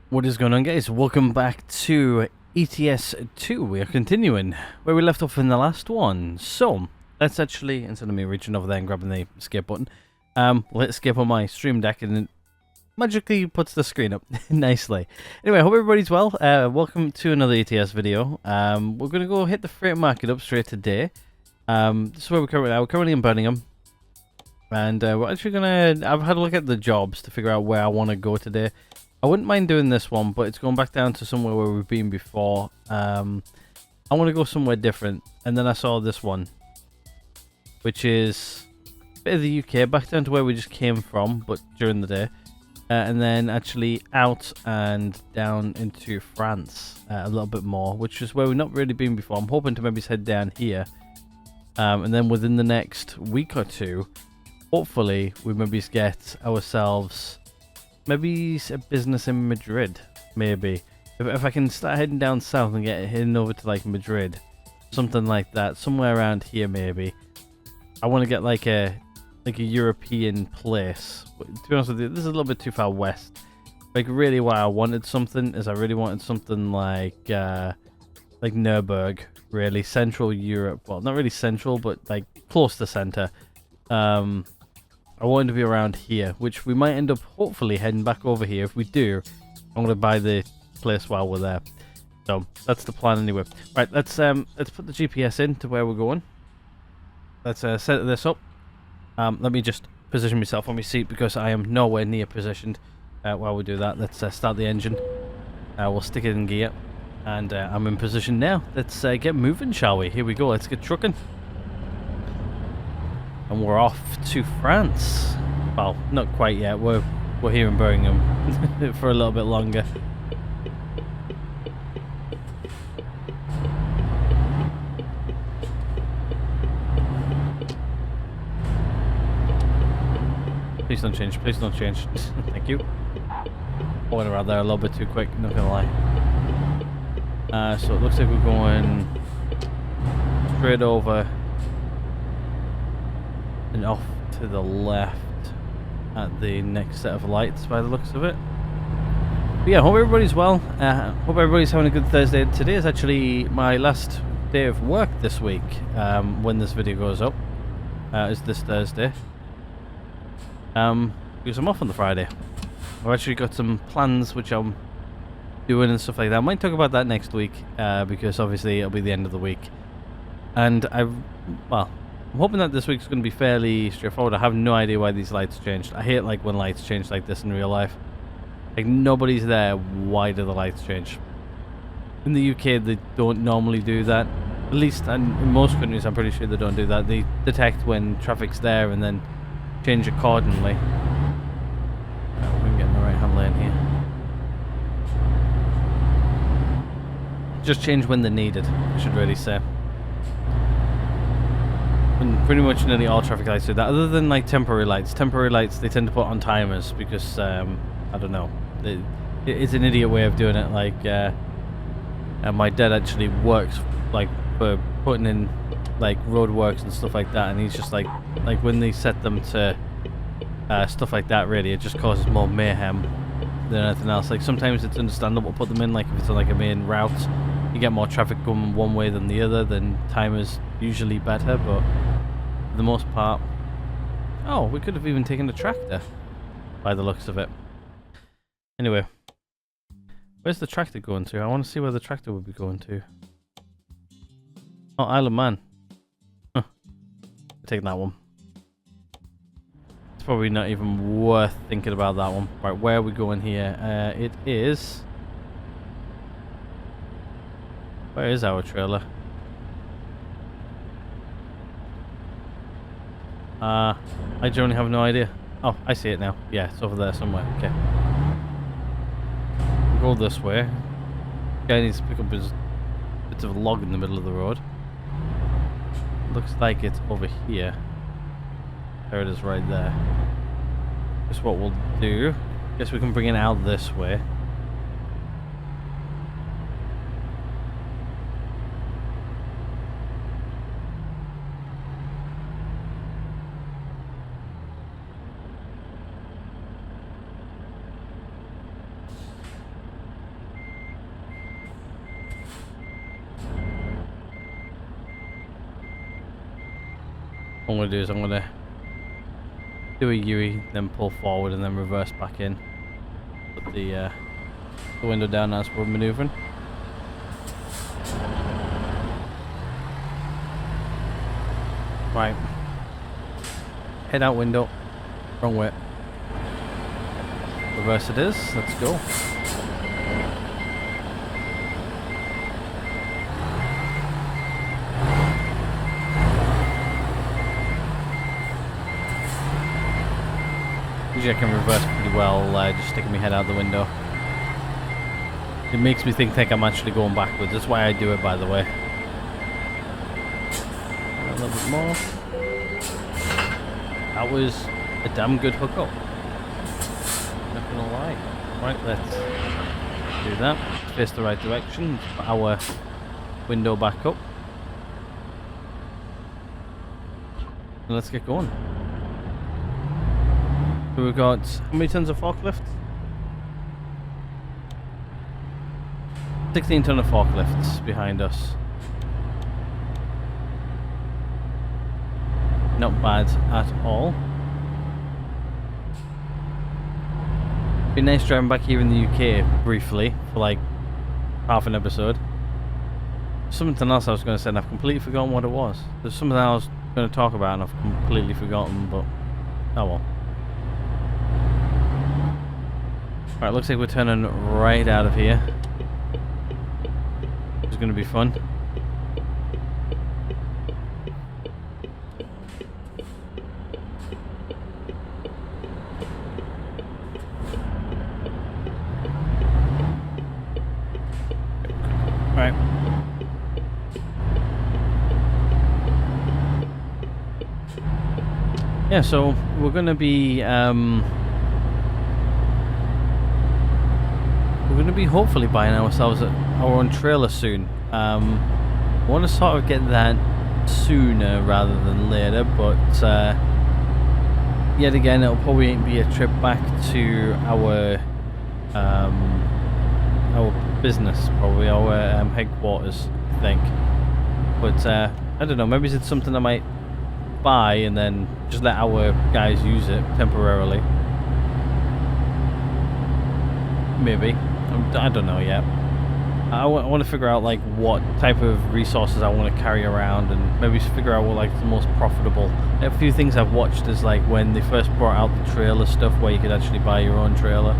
What is going on, guys? Welcome back to ETS 2. We are continuing where we left off in the last one. So, let's actually, instead of me reaching over there and grabbing the escape button, let's escape on my stream deck and it magically puts the screen up nicely. Anyway, I hope everybody's well. Welcome to another ETS video. We're going to go hit the freight market up straight today. This is where we're currently at. We're currently in Birmingham. And we're actually going to... I've had a look at the jobs to figure out where I want to go today. I wouldn't mind doing this one, but it's going back down to somewhere where we've been before. I want to go somewhere different. And then I saw this one, which is a bit of the UK, back down to where we just came from, but during the day. And then actually out and down into France a little bit more, which is where we've not really been before. I'm hoping to maybe head down here. And then within the next week or two, hopefully we maybe get ourselves... maybe a business in Madrid, maybe. If I can start heading down south and heading over to like Madrid, something like that, somewhere around here maybe. I want to get like a European place. But to be honest with you, this is a little bit too far west. Like really, why I wanted something is I really wanted something like Nuremberg, really central Europe. Well, not really central, but like close to center. I wanted to be around here, which we might end up hopefully heading back over here. If we do, I'm going to buy the place while we're there. So that's the plan anyway. Right, let's put the GPS in to where we're going. Let's set this up. Let me just position myself on my seat because I am nowhere near positioned. While we do that, let's start the engine. We'll stick it in gear, and I'm in position now. Let's get moving, shall we? Here we go. Let's get trucking. And we're off to France. Well, not quite yet. We're here in Birmingham for a little bit longer. Please don't change. Please don't change. Thank you. I went around there a little bit too quick, not gonna lie. So it looks like we're going straight over and off to the left at the next set of lights by the looks of it. But yeah, hope everybody's well. Hope everybody's having a good Thursday. Today is actually my last day of work this week when this video goes up. Is this Thursday. Because I'm off on the Friday. I've actually got some plans which I'm doing and stuff like that. I might talk about that next week because obviously it'll be the end of the week. And I'm hoping that this week's going to be fairly straightforward. I have no idea why these lights changed. I hate like when lights change like this in real life. Like nobody's there, why do the lights change? In the UK they don't normally do that. At least in most countries I'm pretty sure they don't do that. They detect when traffic's there and then change accordingly. We can get in the right hand lane here. Just change when they're needed, I should really say. And pretty much nearly all traffic lights do that, other than like temporary lights. Temporary lights they tend to put on timers because I don't know. It's an idiot way of doing it. Like, and my dad actually works like for putting in like roadworks and stuff like that, and he's just like when they set them to stuff like that, really, it just causes more mayhem than anything else. Like sometimes it's understandable to put them in, like if it's on like a main route. You get more traffic going one way than the other, then timer's usually better, but for the most part... Oh, we could have even taken a tractor, by the looks of it. Anyway, where's the tractor going to? I want to see where the tractor would be going to. Oh, Isle of Man. Huh. Take that one. It's probably not even worth thinking about that one. Right, where are we going here? It is... Where is our trailer? I genuinely have no idea. Oh, I see it now. Yeah, it's over there somewhere. Okay. We'll go this way. Guy needs to pick up his bits of log in the middle of the road. Looks like it's over here. There it is right there. Guess what we'll do. Guess we can bring it out this way. What I'm going to do is I'm going to do a U-E, then pull forward and then reverse back in. Put the window down as we're maneuvering. Right. Head out window. Wrong way. Reverse it is. Let's go. Usually I can reverse pretty well, just sticking my head out the window. It makes me think I'm actually going backwards. That's why I do it, by the way. A little bit more. That was a damn good hookup. Not gonna lie. Right, let's do that. Face the right direction. Put our window back up. And let's get going. So we've got how many tons of forklifts? 16 ton of forklifts behind us. Not bad at all. Be nice driving back here in the UK briefly for like half an episode. Something else I was going to say and I've completely forgotten what it was. There's something I was going to talk about and I've completely forgotten, but oh well. Alright, looks like we're turning right out of here. It's going to be fun. Right. Yeah, so we're going to be hopefully buying ourselves our own trailer soon. I want to sort of get that sooner rather than later, but yet again it'll probably be a trip back to our business, probably our headquarters, I think. But I don't know, maybe it's something I might buy and then just let our guys use it temporarily. Maybe. I don't know yet. I want to figure out like what type of resources I want to carry around and maybe figure out what like the most profitable. A few things I've watched is like when they first brought out the trailer stuff where you could actually buy your own trailer.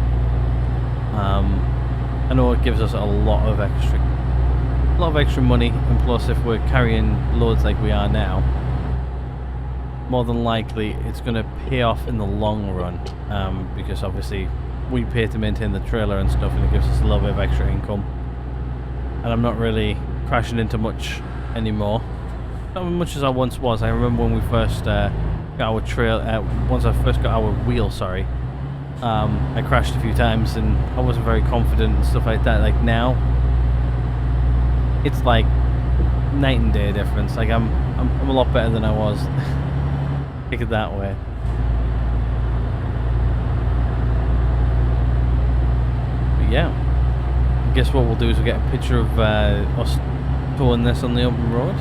I know it gives us a lot of extra money, and plus if we're carrying loads like we are now, more than likely it's going to pay off in the long run, because obviously we pay to maintain the trailer and stuff and it gives us a little bit of extra income. And I'm not really crashing into much anymore. Not as much as I once was. I remember when we first got our once I first got our wheel, sorry, I crashed a few times and I wasn't very confident and stuff like that. Like now, it's like night and day difference. Like I'm a lot better than I was. Take it that way. But yeah. I guess what we'll do is we'll get a picture of us towing this on the open road.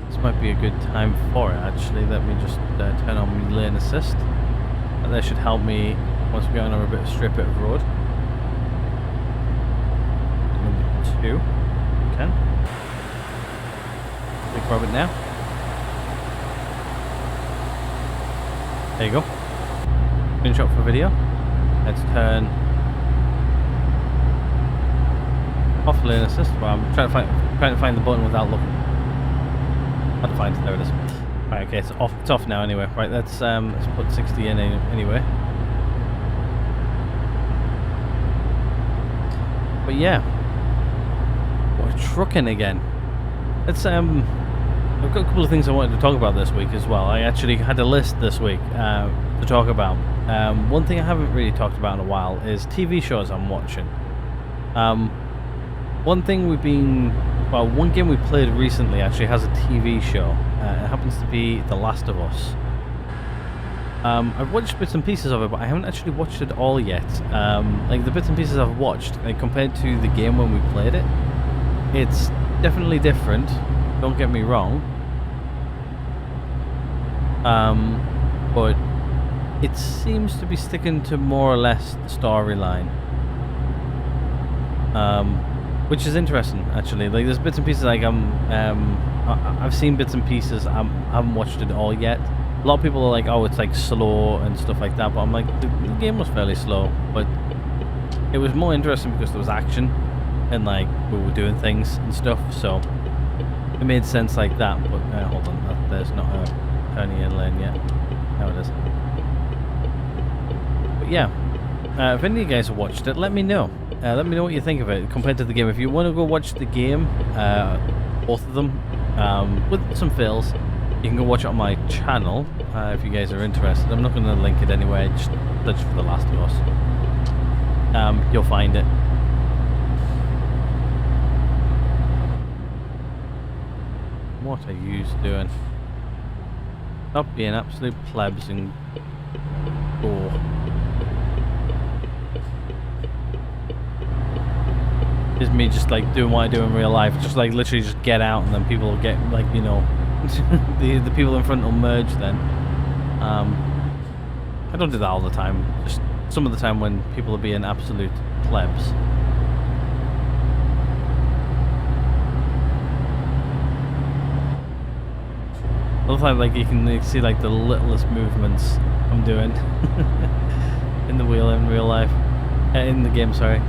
This might be a good time for it actually. Let me just turn on my lane assist. And that should help me once we get on a bit of straight bit of road. Number 2. Okay. Big grab it now. There you go. Screenshot for video. Let's turn off lane assist. Well, I'm trying to find the button without looking. How to find it? There it is. Right, okay, it's off. It's off now anyway. Right, let's put 60 in anyway. But yeah, we're trucking again. Let's I've got a couple of things I wanted to talk about this week as well. I actually had a list this week to talk about. One thing I haven't really talked about in a while is TV shows I'm watching. One thing one game we played recently actually has a TV show. It happens to be The Last of Us. I've watched bits and pieces of it, but I haven't actually watched it all yet. Like the bits and pieces I've watched, like compared to the game when we played it, it's definitely different. Don't get me wrong. But it seems to be sticking to more or less the storyline. Which is interesting, actually. Like, there's bits and pieces, like, I've seen bits and pieces, I haven't watched it all yet. A lot of people are like, oh, it's, like, slow and stuff like that, but I'm like, the game was fairly slow, but it was more interesting because there was action, and, like, we were doing things and stuff, so it made sense like that, but, hold on, there's not a turning in lane yet. Now it is. But, yeah, if any of you guys have watched it, let me know. Let me know what you think of it compared to the game. If you want to go watch the game, both of them, with some fails, you can go watch it on my channel, if you guys are interested. I'm not going to link it anywhere, just search for The Last of Us. You'll find it. What are you doing? Stop being absolute plebs and go. Is me just like doing what I do in real life, just like literally just get out and then people will get like, you know, the people in front will merge then. I don't do that all the time, just some of the time when people are being absolute plebs. I love how like you can see like the littlest movements I'm doing in the wheel in real life, in the game, sorry.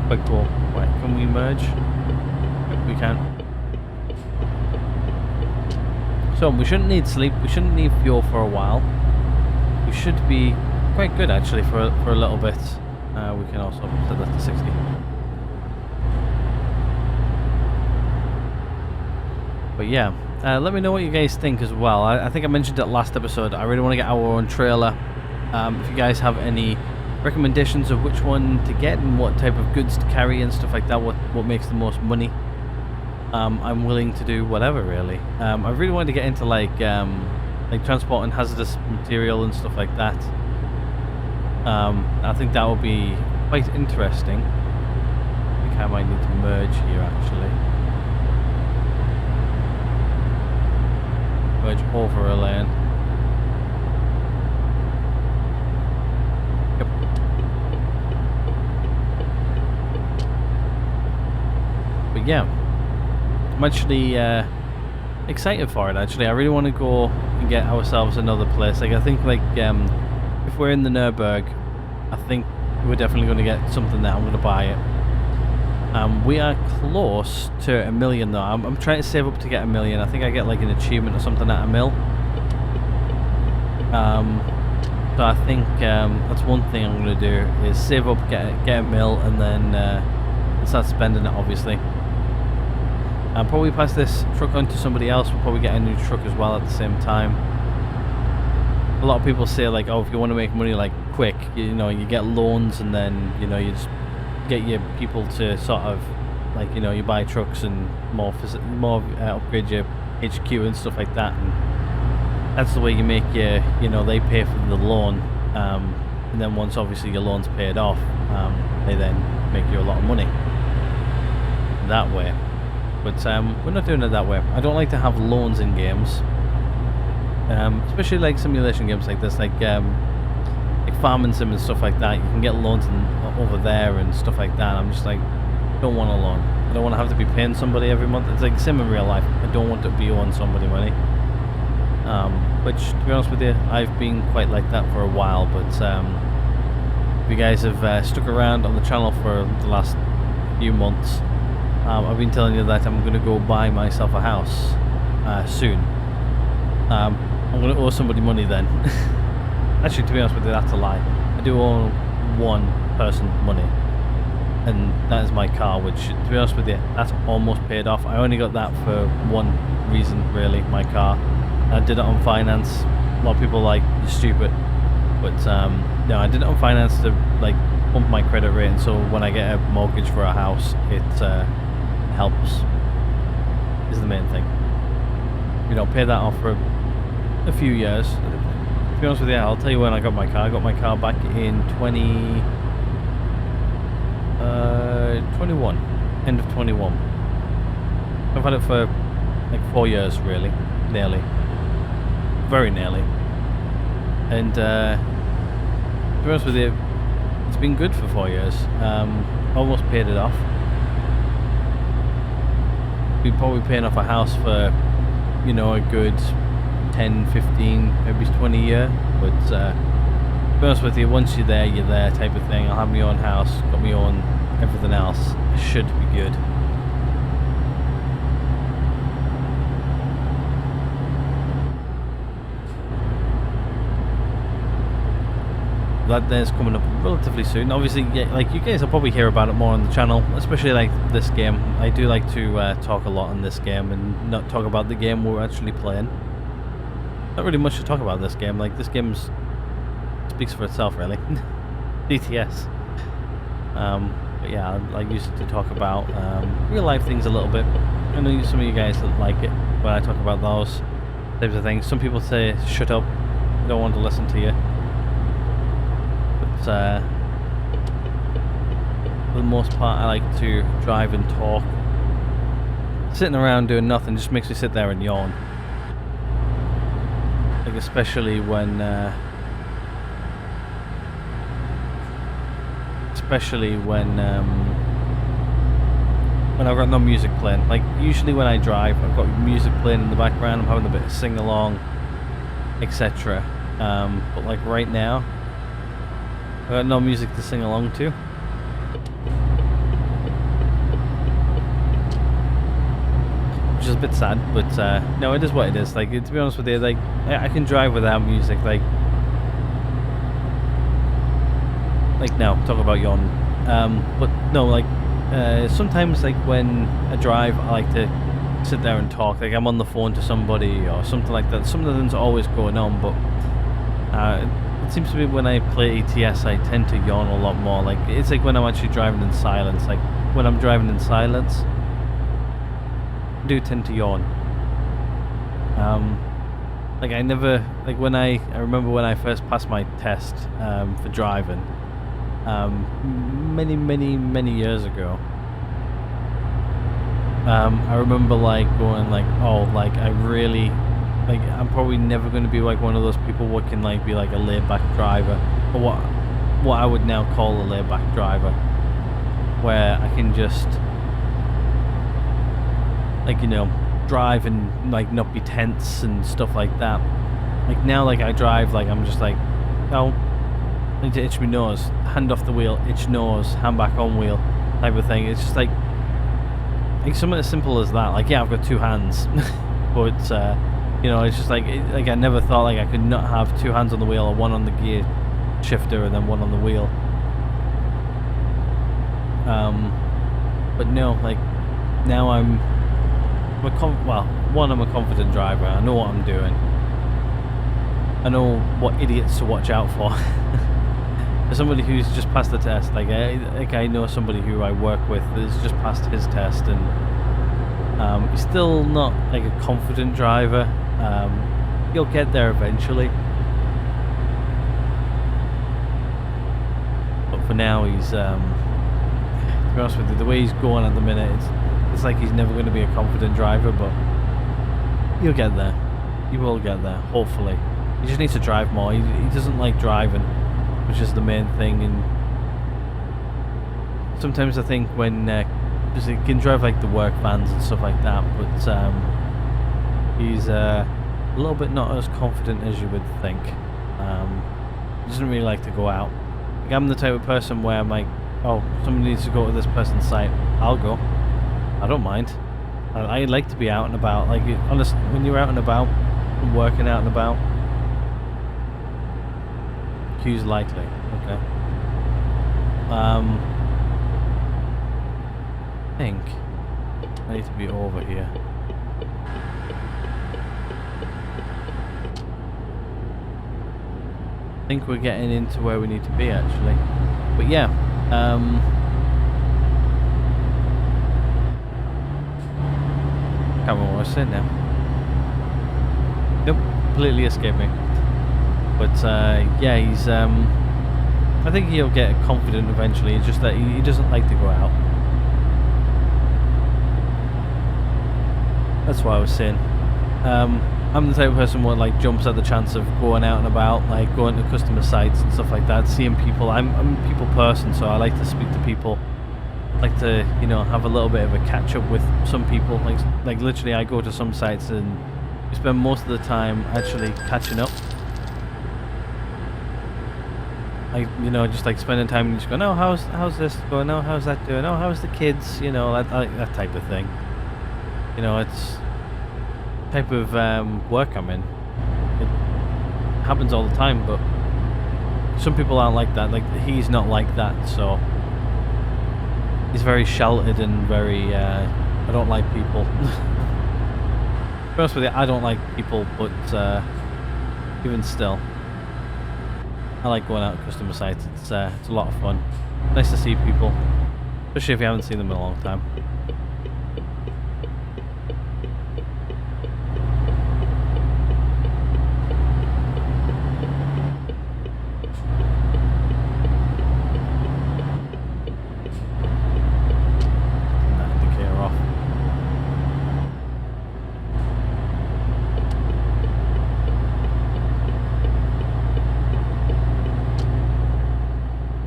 Quite cool. Right, can we merge? Yep, we can. So we shouldn't need sleep, we shouldn't need fuel for a while. We should be quite good actually for a little bit. We can also set that to 60. But yeah, let me know what you guys think as well. I think I mentioned it last episode, I really want to get our own trailer. If you guys have any recommendations of which one to get and what type of goods to carry and stuff like that, what makes the most money, I'm willing to do whatever really. I really wanted to get into like transporting hazardous material and stuff like that. I think that would be quite interesting. I think I might need to merge here actually. Merge over a lane. But yeah, I'm actually excited for it actually. I really want to go and get ourselves another place. Like I think like if we're in the Nürburg, I think we're definitely going to get something there. I'm going to buy it. We are close to 1 million though. I'm trying to save up to get 1 million. I think I get like an achievement or something at 1 mil. So I think that's one thing I'm going to do is save up, get 1 mil, and then start spending it obviously. I'll probably pass this truck on to somebody else. We'll probably get a new truck as well at the same time. A lot of people say like, oh, if you want to make money like quick, you know, you get loans and then, you know, you just get your people to sort of like, you know, you buy trucks and more upgrade your HQ and stuff like that, and that's the way you make your, you know, they pay for the loan, and then once obviously your loan's paid off, they then make you a lot of money that way. But we're not doing it that way. I don't like to have loans in games, especially like simulation games like this, like farming sim and stuff like that. You can get loans over there and stuff like that. I'm just like, don't want a loan. I don't want to have to be paying somebody every month. It's like sim in real life. I don't want to be owing somebody money. Which, to be honest with you, I've been quite like that for a while. But if you guys have stuck around on the channel for the last few months, I've been telling you that I'm going to go buy myself a house soon. I'm going to owe somebody money then. Actually, to be honest with you, that's a lie. I do owe one person money, and that is my car, which, to be honest with you, that's almost paid off. I only got that for one reason, really, my car. I did it on finance. A lot of people are like, you're stupid. But no, I did it on finance to like bump my credit rating, so when I get a mortgage for a house, it helps, is the main thing. You know, pay that off for a few years. To be honest with you, I'll tell you when I got my car. I got my car back in 21, end of 21. I've had it for like 4 years, really, nearly very nearly. And to be honest with you, it's been good for 4 years. Almost paid it off. We're probably paying off a house for, you know, a good 10, 15, maybe 20 year. But to be honest with you, once you're there type of thing. I'll have my own house, got my own everything else. It should be good. That day is coming up relatively soon. Obviously, yeah, like you guys will probably hear about it more on the channel, especially like this game. I do like to talk a lot on this game and not talk about the game we're actually playing. Not really much to talk about this game. Like this game speaks for itself, really. DTS. But yeah, I use it to talk about real life things a little bit. I know some of you guys that like it when I talk about those types of things. Some people say, "Shut up, don't want to listen to you." For the most part, I like to drive and talk. Sitting around doing nothing just makes me sit there and yawn. Like especially when I've got no music playing. Like usually when I drive, I've got music playing in the background. I'm having a bit of sing along, etc. But like right now, I've got no music to sing along to. Which is a bit sad, but no, it is what it is. Like, to be honest with you, like, I can drive without music. Like now, talk about yawning. But no, like, sometimes, like, when I drive, I like to sit there and talk. Like, I'm on the phone to somebody or something like that. Something's always going on, but it seems to be when I play ETS, I tend to yawn a lot more. Like, it's like when I'm actually driving in silence. Like, when I'm driving in silence, I do tend to yawn. Like, I never, like, I remember when I first passed my test for driving, many years ago. I remember, like, going, like, oh, like, I really, like, I'm probably never going to be, like, one of those people who can, like, be, like, a laid-back driver, or what I would now call a laid-back driver, where I can just, like, you know, drive and, like, not be tense and stuff like that. Like, now, like, I drive, like, I'm just like, oh, I need to itch my nose, hand off the wheel, itch nose, hand back on wheel, type of thing. It's just, like something as simple as that. Like, yeah, I've got two hands, but, you know, it's just like I never thought, like, I could not have two hands on the wheel, or one on the gear shifter and then one on the wheel. But no, like, now I'm a confident driver. I know what I'm doing. I know what idiots to watch out for. For somebody who's just passed the test, like I know somebody who I work with has just passed his test, and he's still not, like, a confident driver. He'll get there eventually, but for now, he's to be honest with you, the way he's going at the minute, it's like he's never going to be a confident driver, but he'll get there. He will get there, hopefully. He just needs to drive more. He doesn't like driving, which is the main thing. And sometimes I think when because he can drive, like, the work vans and stuff like that, but he's a little bit not as confident as you would think. He doesn't really like to go out. Like, I'm the type of person where I'm like, oh, somebody needs to go to this person's site, I'll go. I don't mind. I like to be out and about. Like, honestly, when you're out and about, and working out and about, Q's likely. Okay. I think I need to be over here. I think we're getting into where we need to be, actually. But yeah, can't remember what I said now. Nope, completely escaped me. But yeah, he's I think he'll get confident eventually. It's just that he doesn't like to go out. That's what I was saying. I'm the type of person who like jumps at the chance of going out and about, like going to customer sites and stuff like that, seeing people. I'm a people person, so I like to speak to people. Like to, you know, have a little bit of a catch up with some people. Like literally, I go to some sites and we spend most of the time actually catching up. Like, you know, just like spending time and just going, oh, how's this going? Oh, how's that doing? Oh, how's the kids? You know, that type of thing. You know, it's type of work I'm in. It happens all the time, but some people aren't like that. Like, he's not like that, so he's very sheltered and very I don't like people. To be honest with you, I don't like people, but even still, I like going out to customer sites. It's a lot of fun. Nice to see people, especially if you haven't seen them in a long time.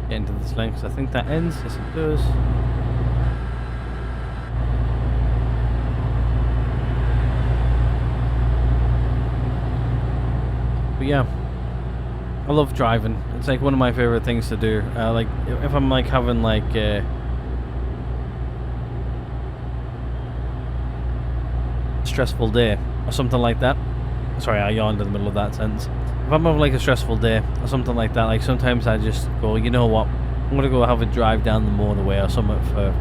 Into this lane because I think that ends. Yes, it does. But yeah, I love driving. It's like one of my favorite things to do. Like if I'm like having like a stressful day or something like that. Sorry, I yawned in the middle of that sentence. If I'm having like a stressful day or something like that, like sometimes I just go, you know what, I'm gonna go have a drive down the motorway or something for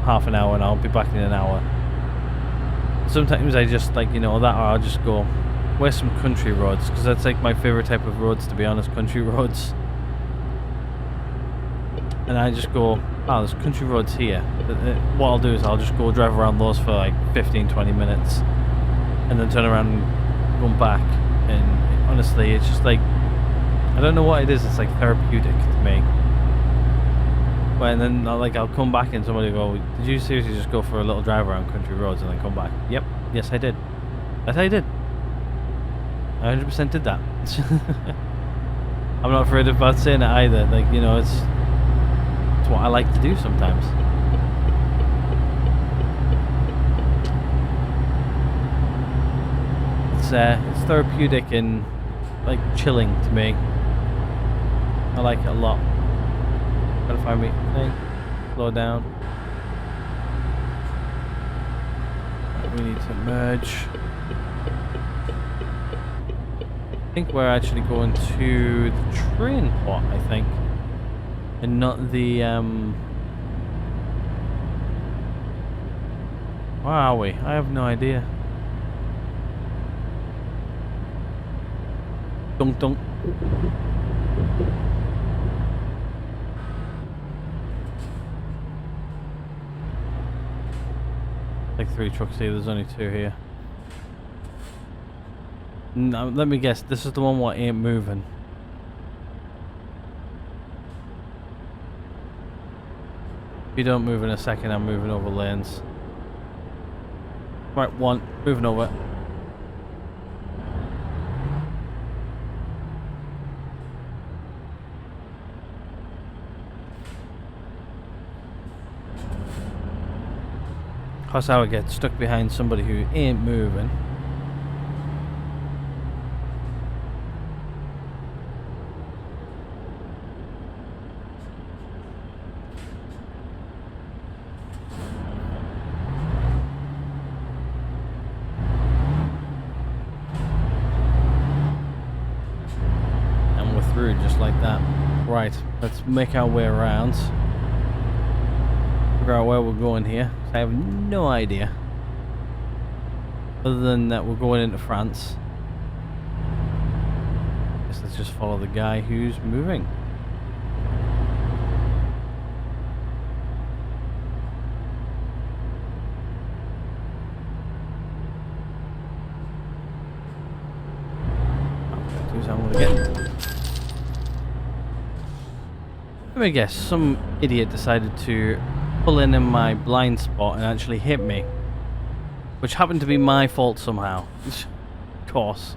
half an hour and I'll be back in an hour. Sometimes I just like, you know, that, or I'll just go, where's some country roads? Because that's like my favorite type of roads, to be honest, country roads. And I just go, oh, there's country roads here. What I'll do is I'll just go drive around those for like 15-20 minutes and then turn around and come back. And honestly, it's just like, I don't know what it is, it's like therapeutic to me. But and then I'll come back and somebody will go, did you seriously just go for a little drive around country roads and then come back? Yep, yes I did. Yes I did. I 100% did that. I'm not afraid about saying it either. Like, you know, it's what I like to do sometimes. It's therapeutic and like chilling to me. I like it a lot. Gotta find me. Hey, slow down. Right, we need to merge. I think we're actually going to the train plot, I think. And not the where are we? I have no idea. Dunk dunk. Like 3 trucks here, there's only 2 here. No, let me guess, this is the one what ain't moving. If you don't move in a second, I'm moving over lanes. Right, 1, moving over. That's how I get stuck behind somebody who ain't moving. And we're through just like that. Right, let's make our way around. Figure out where we're going here. I have no idea. Other than that we're going into France. Guess let's just follow the guy who's moving. Let me guess, some idiot decided to pull in my blind spot and actually hit me, which happened to be my fault somehow. course.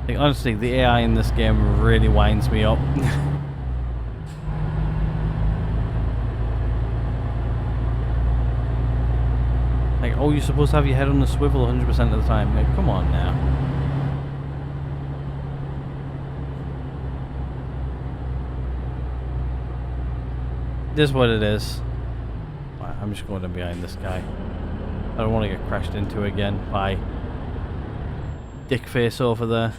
Like, honestly, the AI in this game really winds me up. Like, oh, you're supposed to have your head on the swivel 100% of the time. Like, come on now. It is what it is. Right, I'm just going in behind this guy. I don't want to get crashed into again by dickface over there.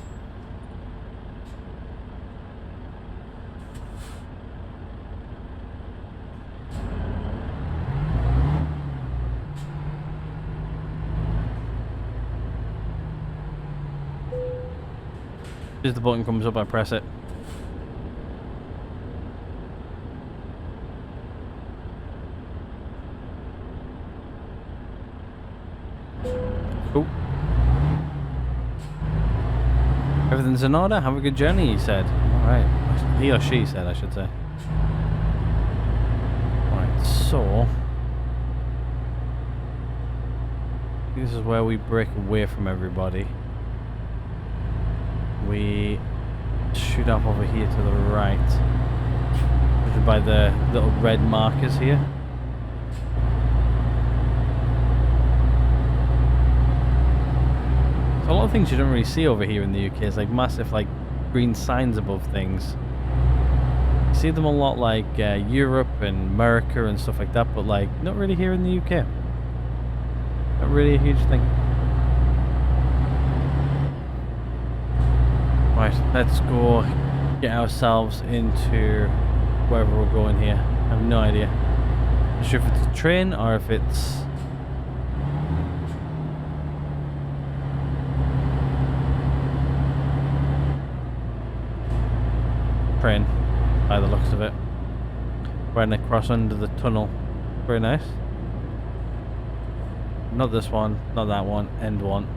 As the button comes up, I press it. Cool. Everything's in order. Have a good journey, he said. Alright. He or she said, I should say. Alright, so this is where we break away from everybody. We shoot up over here to the right, which is by the little red markers here. So a lot of things you don't really see over here in the UK. It's like massive, like, green signs above things. You see them a lot, like Europe and America and stuff like that, but like not really here in the UK. Not really a huge thing. Right, let's go get ourselves into wherever we're going here. I have no idea. I'm not sure if it's a train or if it's... train, by the looks of it. Running across under the tunnel. Very nice. Not this one, not that one, end one.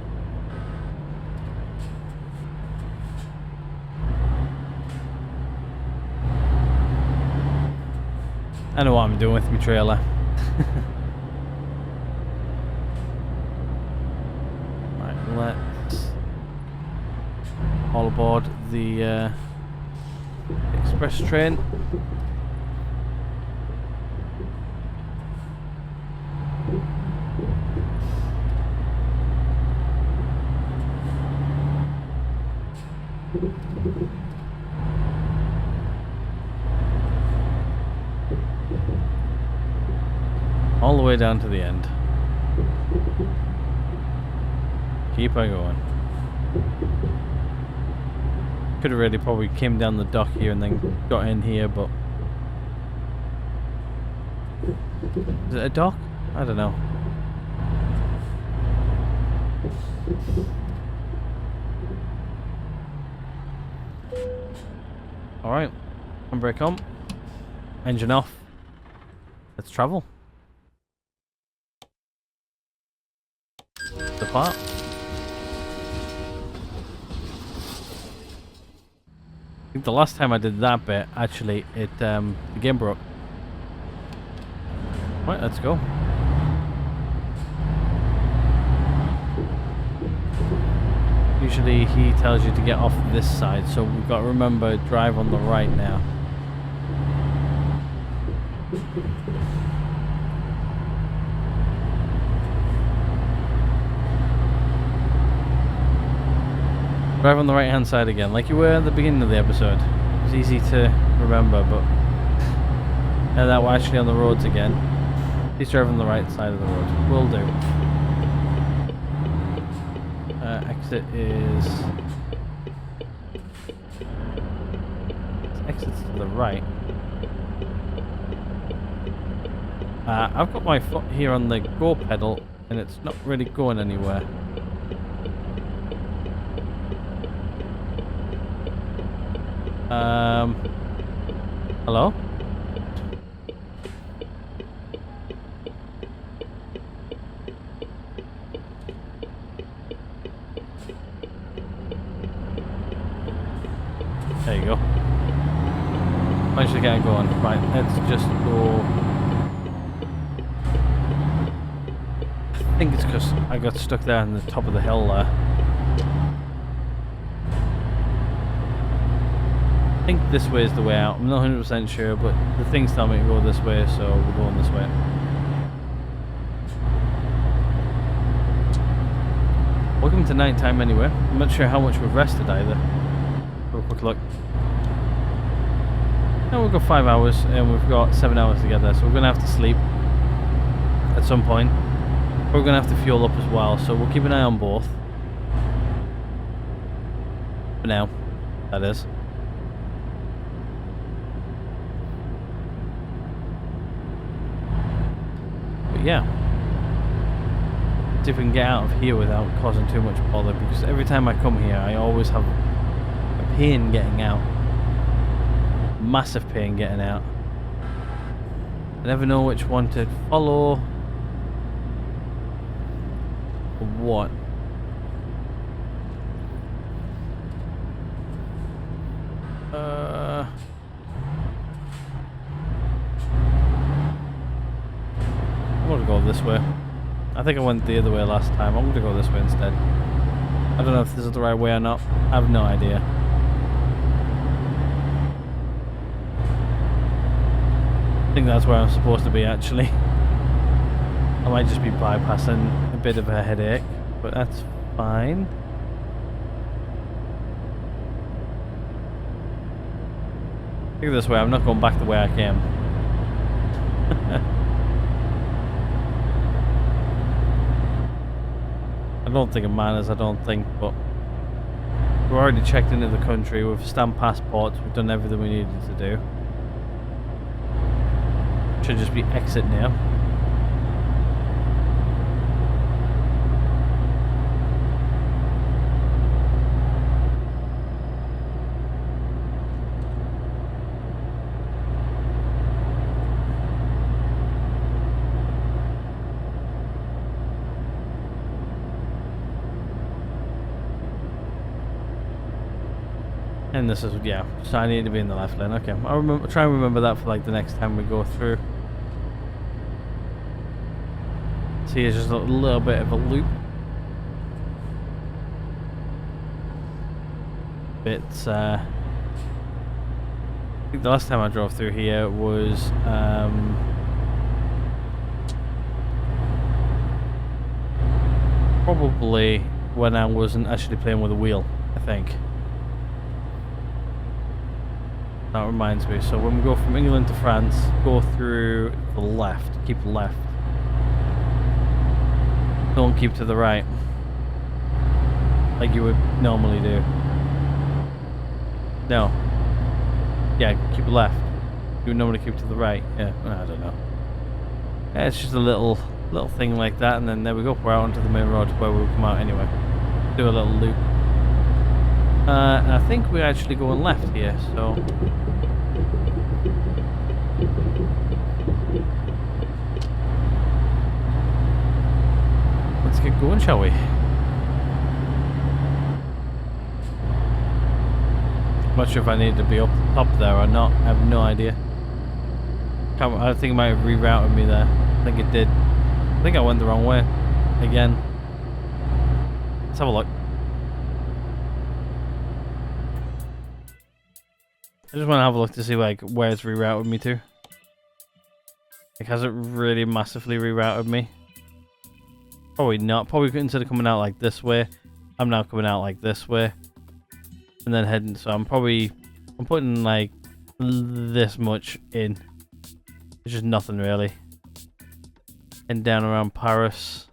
I know what I'm doing with my trailer. Right, let's all aboard the express train. All the way down to the end. Keep on going. Could have really probably came down the dock here and then got in here, but... is it a dock? I don't know. Alright. Handbrake on. Engine off. Let's travel. Depart. I think the last time I did that bit, actually, the game broke. Right, let's go. Usually he tells you to get off this side, so we've got to remember, drive on the right now. Drive on the right hand side again, like you were at the beginning of the episode. It's easy to remember, but now that we're actually on the roads again, please drive on the right side of the road. Will do. Exit is... exit's to the right. I've got my foot here on the go pedal, and it's not really going anywhere. Hello? There you go. Managed to get it going. Right, let's just go because I got stuck there on the top of the hill there. I think this way is the way out. I'm not 100% sure, but the things tell me to go this way, so we're going this way. Welcome to night time anyway. I'm not sure how much we've rested either. Have a quick look. Now we've got 5 hours and we've got 7 hours together, so we're going to have to sleep at some point. We're going to have to fuel up as well, so we'll keep an eye on both. For now, that is. But yeah. See if we can get out of here without causing too much bother, because every time I come here I always have a pain getting out. Massive pain getting out. I never know which one to follow or what. I'm gonna go this way. I think I went the other way last time. I'm gonna go this way instead. I don't know if this is the right way or not. I have no idea. I think that's where I'm supposed to be actually. I might just be bypassing a bit of a headache, but that's fine. I think this way. I'm not going back the way I came. I don't think it matters, I don't think, but we've already checked into the country, we've stamped passports, we've done everything we needed to do. Should just be exit now. And this is, yeah, so I need to be in the left lane. Okay, I'll remember, try and remember that for like the next time we go through. So here's just a little bit of a loop. I think the last time I drove through here was probably when I wasn't actually playing with a wheel, I think. That reminds me, so when we go from England to France, go through the left, keep left. Don't keep to the right. Like you would normally do. No. Yeah, keep left. You would normally keep to the right. Yeah, I don't know. Yeah, it's just a little thing like that, and then there we go. We're out onto the main road where we'll come out anyway. Do a little loop. And I think we're actually going left here, so... let's get going, shall we? I'm not sure if I need to be up there or not. I have no idea. I think it might have rerouted me there. I think it did. I think I went the wrong way. Again. Let's have a look. I just want to have a look to see like where it's rerouted me to. Like, has it really massively rerouted me? Probably not. Probably instead of coming out like this way, I'm now coming out like this way. And then heading, so I'm putting like this much in. It's just nothing really. And down around Paris.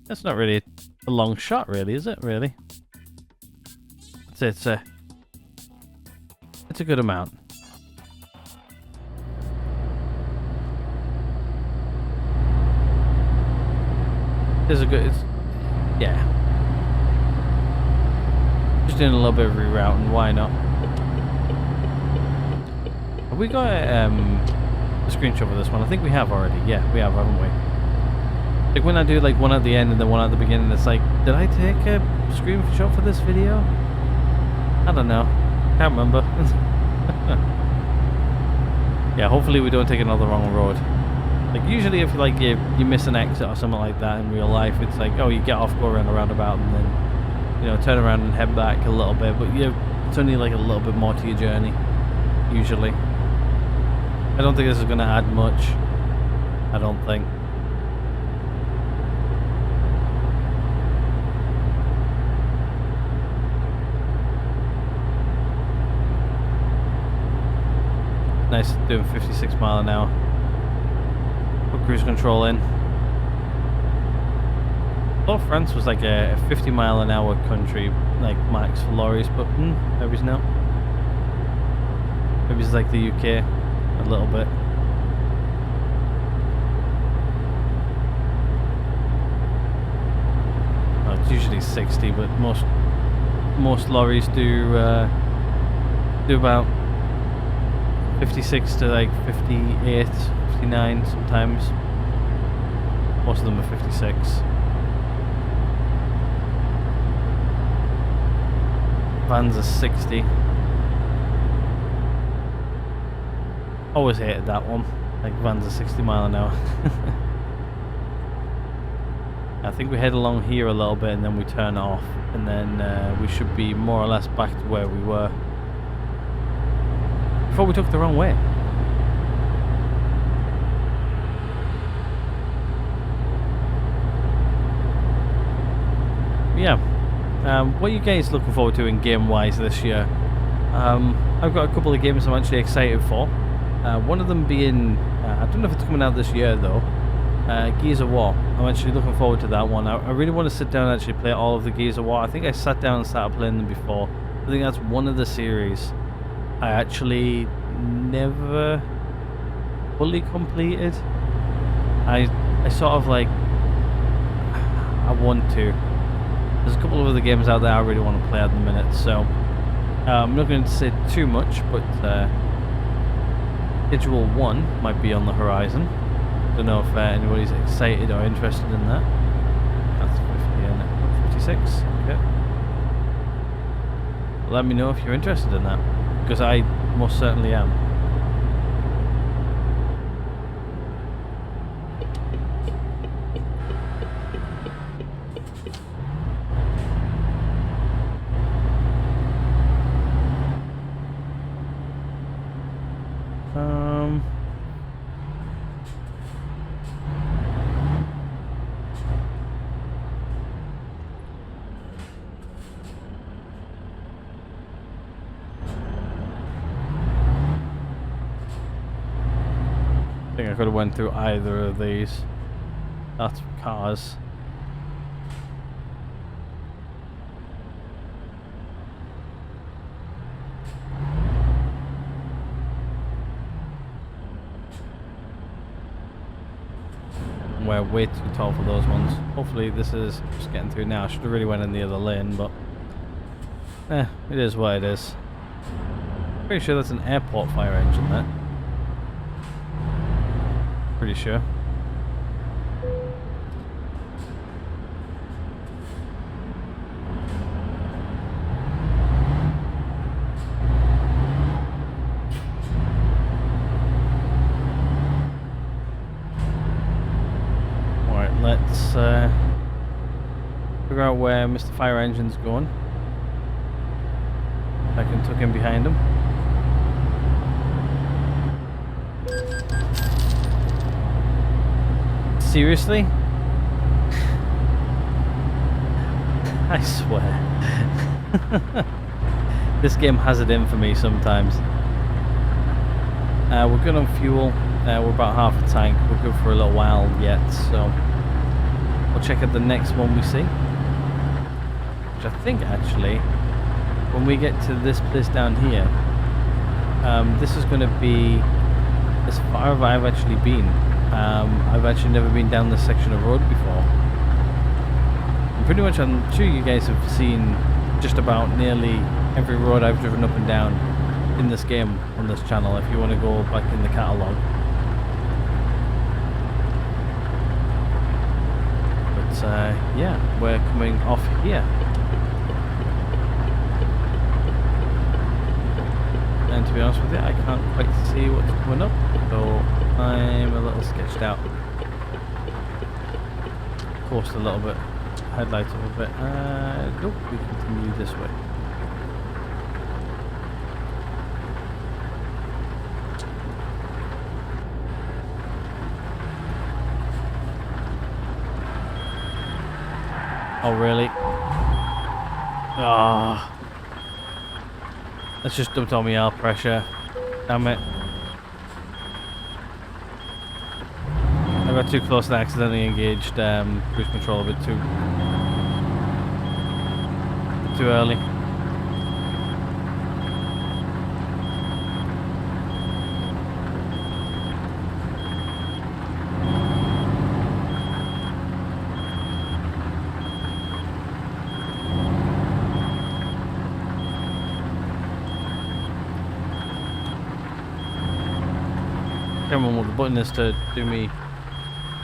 That's not really a long shot really, is it really? It's a good amount. It's a good, yeah. Just doing a little bit of rerouting, why not? Have we got a screenshot of this one? I think we have already. Yeah, we have, haven't we? Like when I do like one at the end and then one at the beginning, it's like, did I take a screenshot for this video? I don't know. Can't remember. Yeah, hopefully we don't take another wrong road. Like usually if like you miss an exit or something like that in real life, it's like, oh, you get off, go around a roundabout, and then, you know, turn around and head back a little bit. But it's only like a little bit more to your journey, usually. I don't think this is going to add much. I don't think. Nice, doing 56 mile an hour. Put cruise control in. I thought France was like a 50 mile an hour country, like max for lorries, but maybe it's not. Maybe it's like the UK a little bit. Well, it's usually 60, but most lorries do about 56 to like 58, 59 sometimes. Most of them are 56. Vans are 60. Always hated that one. Like vans are 60 mile an hour. I think we head along here a little bit and then we turn off, and then we should be more or less back to where we were before we took the wrong way. Yeah. What are you guys looking forward to in game-wise this year? I've got a couple of games I'm actually excited for. One of them being, I don't know if it's coming out this year though, Gears of War. I'm actually looking forward to that one. I really want to sit down and actually play all of the Gears of War. I think I sat down and started playing them before. I think that's one of the series I actually never fully completed. I sort of like, I want to. There's a couple of other games out there I really want to play at the minute, so I'm not going to say too much, but Schedule 1 might be on the horizon. Don't know if anybody's excited or interested in that. That's 50 and 56. Okay. Let me know if you're interested in that, because I most certainly am. I think I could have went through either of these. That's cars. We're way too tall for those ones. Hopefully this is just getting through now. I should have really went in the other lane, but it is what it is. Pretty sure that's an airport fire engine there. Pretty sure. Alright, let's figure out where Mr. Fire Engine's going. I can tuck in behind him. Seriously? I swear. This game has it in for me sometimes. We're good on fuel. We're about half a tank. We're good for a little while yet, so we'll check out the next one we see. Which I think actually, when we get to this place down here, this is going to be as far as I've actually been. I've actually never been down this section of road before. And pretty much I'm sure you guys have seen just about nearly every road I've driven up and down in this game on this channel, if you want to go back in the catalogue. But yeah, we're coming off here. And to be honest with you, I can't quite see what's coming up, so I'm a little sketched out. Course a little bit. Headlights up a bit. Nope, we continue this way. Oh, really? Ah. Oh. That's just dumped on me air pressure. Damn it. I got too close and accidentally engaged cruise control a bit too early. I can't remember what the button is to do me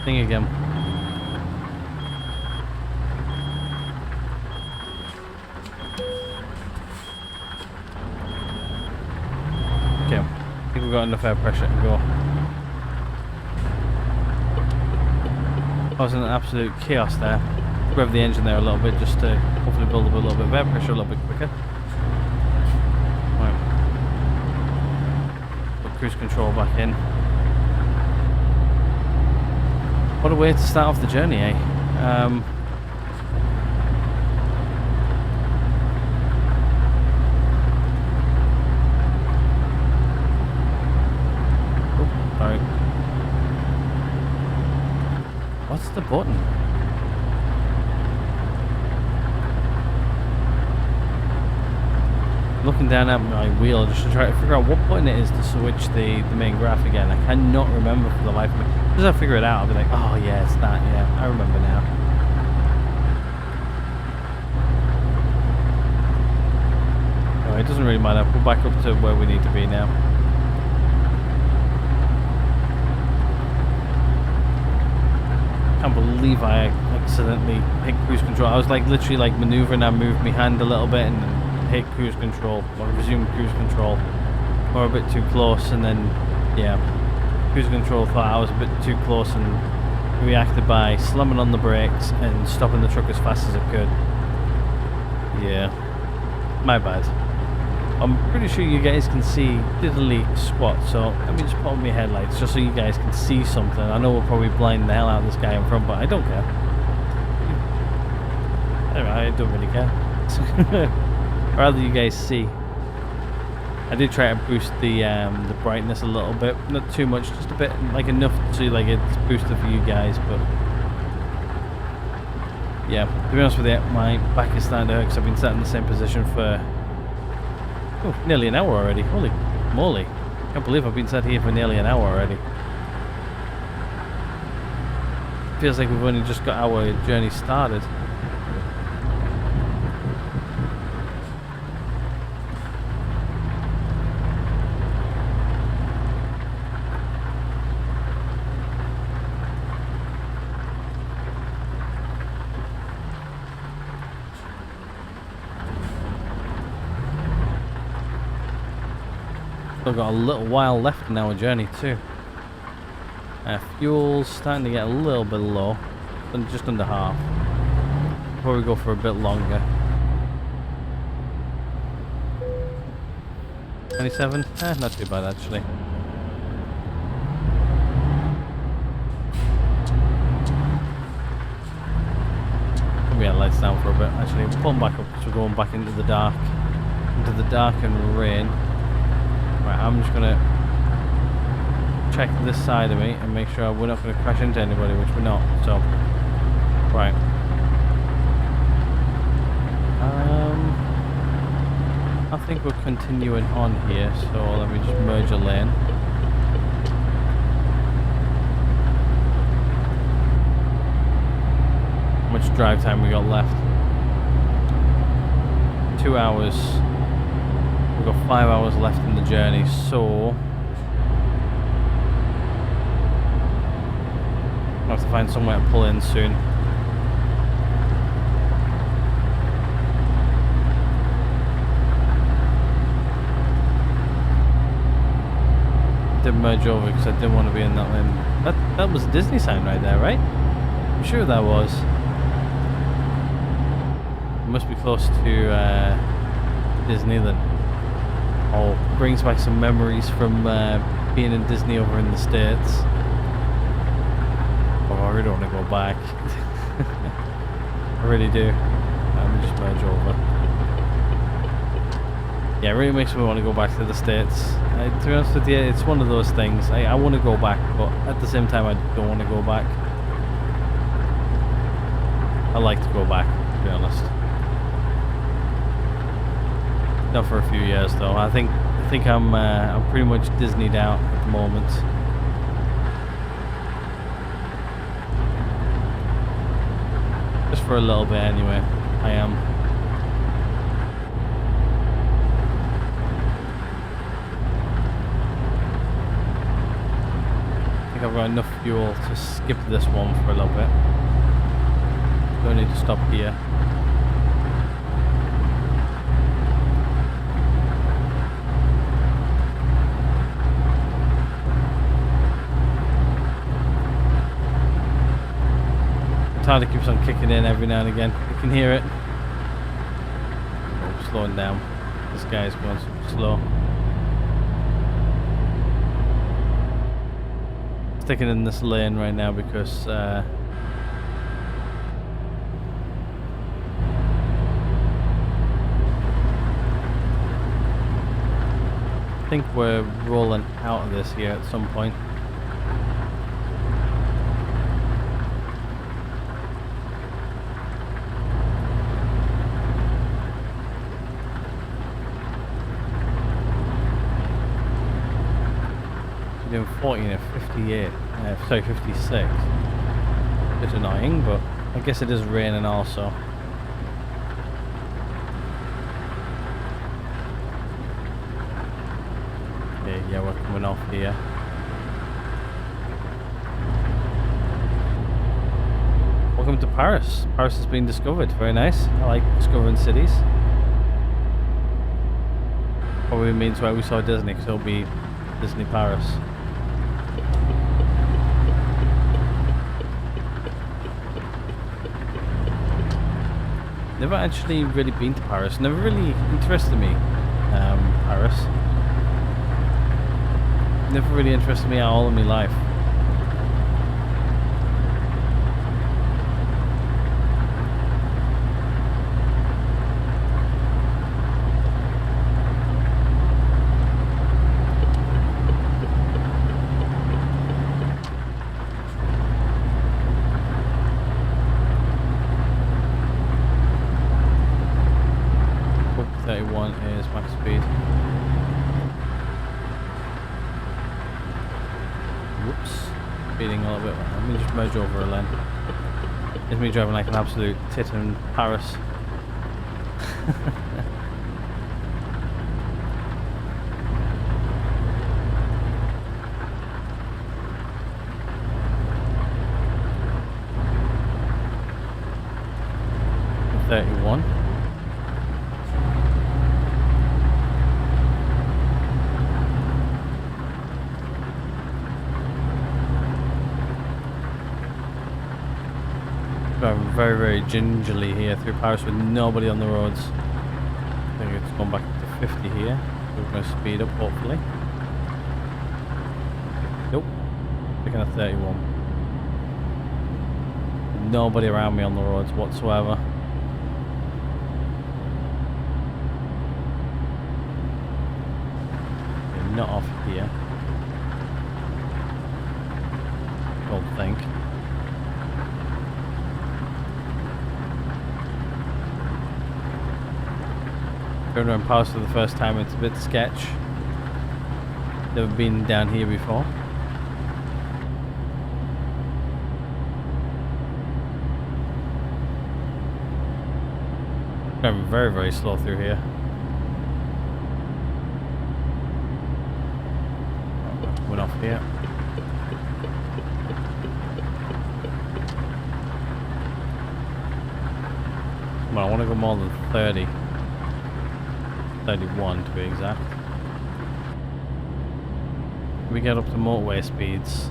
thing again. Okay, I think we've got enough air pressure to go. I was in an absolute chaos there. Rev the engine there a little bit just to hopefully build up a little bit of air pressure a little bit quicker. Right. Put cruise control back in. What a way to start off the journey, eh? Oh, sorry. What's the button? Looking down at my wheel just to try to figure out what button it is to switch the main graph again. I cannot remember for the life of me. As I figure it out, I'll be like, oh yeah, it's that, yeah, I remember now. Oh, it doesn't really matter, we're back up to where we need to be now. Can't believe I accidentally hit cruise control. I was like literally like maneuvering, I moved my hand a little bit and then hit cruise control, or resumed cruise control. Or a bit too close and then, yeah. Cruise control thought I was a bit too close and reacted by slamming on the brakes and stopping the truck as fast as I could. Yeah, my bad. I'm pretty sure you guys can see diddly squat, so let me just put on my headlights just so you guys can see something. I know we'll probably blind the hell out of this guy in front, but I don't care. Anyway, I don't really care. I'd rather you guys see. I did try to boost the brightness a little bit, not too much, just a bit, like enough to like it's boosted for you guys. But yeah, to be honest with you, my back is starting to hurt because I've been sat in the same position for nearly an hour already. Holy moly! Can't believe I've been sat here for nearly an hour already. Feels like we've only just got our journey started. Still got a little while left in our journey too. Fuel's starting to get a little bit low, just under half. Probably go for a bit longer. 27? Not too bad actually. Maybe our lights down for a bit. Actually, we'll pull them back up because we're going back into the dark and rain. Right, I'm just gonna check this side of me and make sure we're not gonna crash into anybody, which we're not. So, right. I think we're continuing on here. So let me just merge a lane. How much drive time we got left? 2 hours. We've got 5 hours left in the journey, so I'll have to find somewhere to pull in soon. did merge over because I didn't want to be in that lane. That was a Disney sign right there, right? I'm sure that was. It must be close to Disney then. Oh, brings back some memories from being in Disney over in the States. Oh, I really don't want to go back. I really do. Let me just merge over. Yeah, it really makes me want to go back to the States. To be honest with you, it's one of those things. I want to go back, but at the same time I don't want to go back. I like to go back, to be honest. Not for a few years though. I think I'm pretty much Disneyed out at the moment. Just for a little bit anyway. I am. I think I've got enough fuel to skip this one for a little bit. Don't need to stop here. It keeps on kicking in every now and again. You can hear it. Oh, slowing down. This guy's going super slow. Sticking in this lane right now because I think we're rolling out of this here at some point. Doing 40 and a 58, sorry 56. Bit annoying, but I guess it is raining also. Okay, yeah, we're coming off here. Welcome to Paris. Paris has been discovered. Very nice. I like discovering cities. Probably means where we saw Disney, because it'll be Disney Paris. Never actually really been to Paris. Never really interested me, Paris. Never really interested me at all in my life. Merge over a lane. It's me driving like an absolute tit in Paris. $31. Driving very, very gingerly here through Paris with nobody on the roads. I think it's gone back to 50 here. We're going to speed up, hopefully. Nope. Picking a 31. Nobody around me on the roads whatsoever. Okay, not off here. I don't think. Going around Paris for the first time, it's a bit sketch. Never been down here before. Driving very, very slow through here. Went off here. Well, I want to go more than 30. 31 to be exact. We get up to motorway speeds.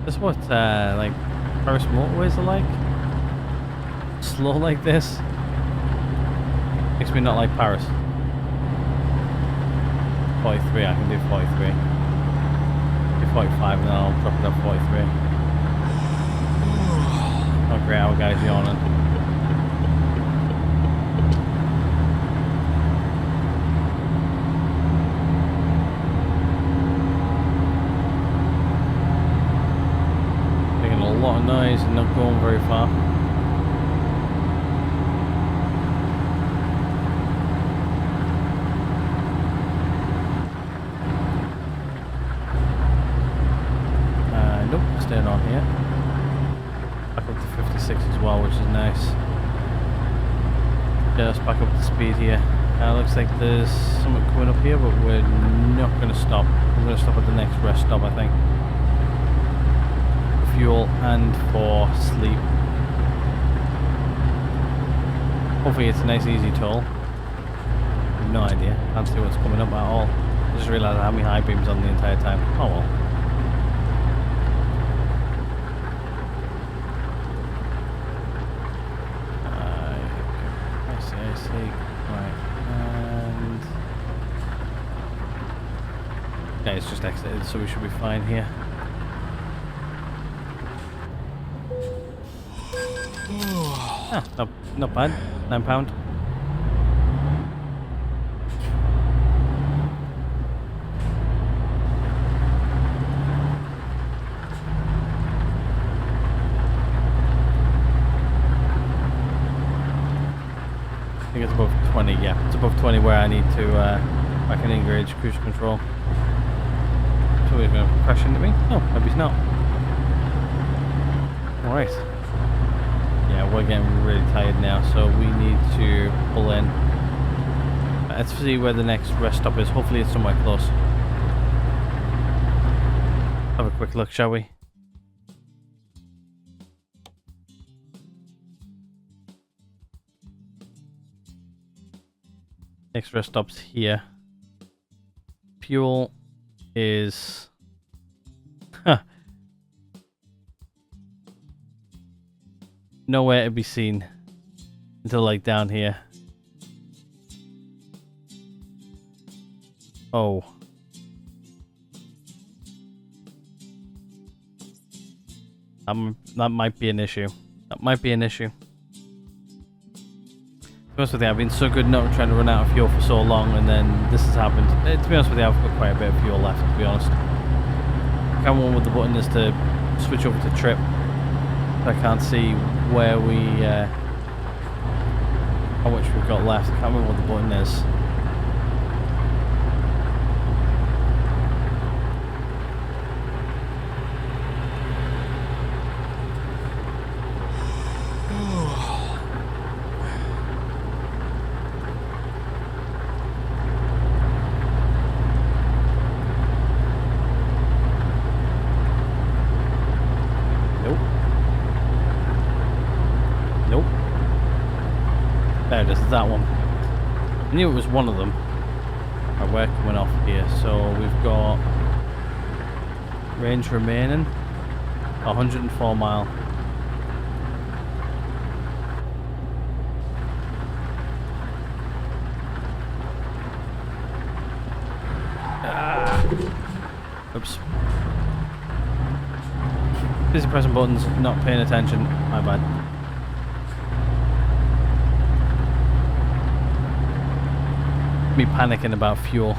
This is what like Paris motorways are like. Slow like this. Makes me not like Paris. 43, I can do 43. Do 45 and then I'll drop it up 43. Oh great, our guy's yawning. Making a lot of noise and not going very far. Staying on here. Back up to 56 as well, which is nice. Just back up to speed here. Looks like there's something coming up here, but we're not going to stop. We're going to stop at the next rest stop, I think. For fuel and for sleep. Hopefully it's a nice easy toll. No idea. Can't see what's coming up at all. I just realised I have my high beams on the entire time. Oh well. Right, and yeah, it's just exited, so we should be fine here. Ah, not bad. £9. I think it's above 20, yeah. It's above 20 where I need to, I can engage cruise control. So he's going to crash into me? Oh, maybe he's not. Alright. Yeah, we're getting really tired now, so we need to pull in. Let's see where the next rest stop is. Hopefully it's somewhere close. Have a quick look, shall we? Next rest stop's here. Fuel is nowhere to be seen until like down here. Oh. That might be an issue. That might be an issue. To be honest with you, I've been so good not trying to run out of fuel for so long, and then this has happened. To be honest with you, I've got quite a bit of fuel left, to be honest. Camera one with the button is to switch over to trip. I can't see where we, how much we've got left. I can't remember what the button is. There it is, that one. I knew it was one of them. Right, we're coming off here, so we've got range remaining 104 mile. Oops. Busy pressing buttons, not paying attention. My bad. Me panicking about fuel.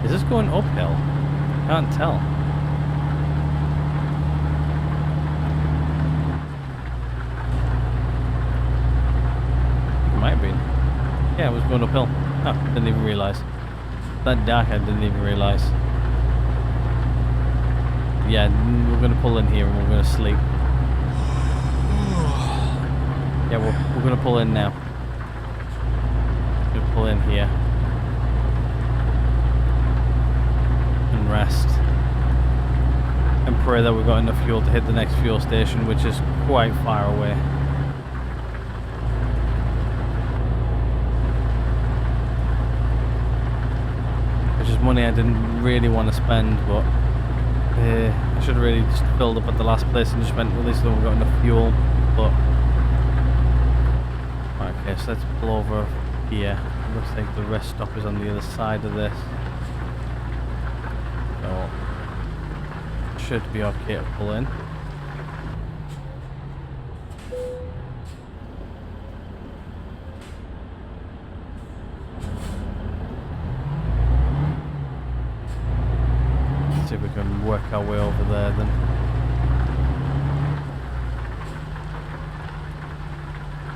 Is this going uphill? Can't tell. It might have been. Yeah, it was going uphill. Oh, didn't even realise. That dark, I didn't even realise. Yeah, we're going to pull in here and we're going to sleep. Yeah, we're going to pull in now. We're going to pull in here. And rest. And pray that we've got enough fuel to hit the next fuel station, which is quite far away. money I didn't really want to spend, but I should have really just filled up at the last place and just went, well, at least we've got enough fuel. But right, okay, so let's pull over here. Looks like the rest stop is on the other side of this. So should be okay to pull in. Let's see if we can work our way over there then.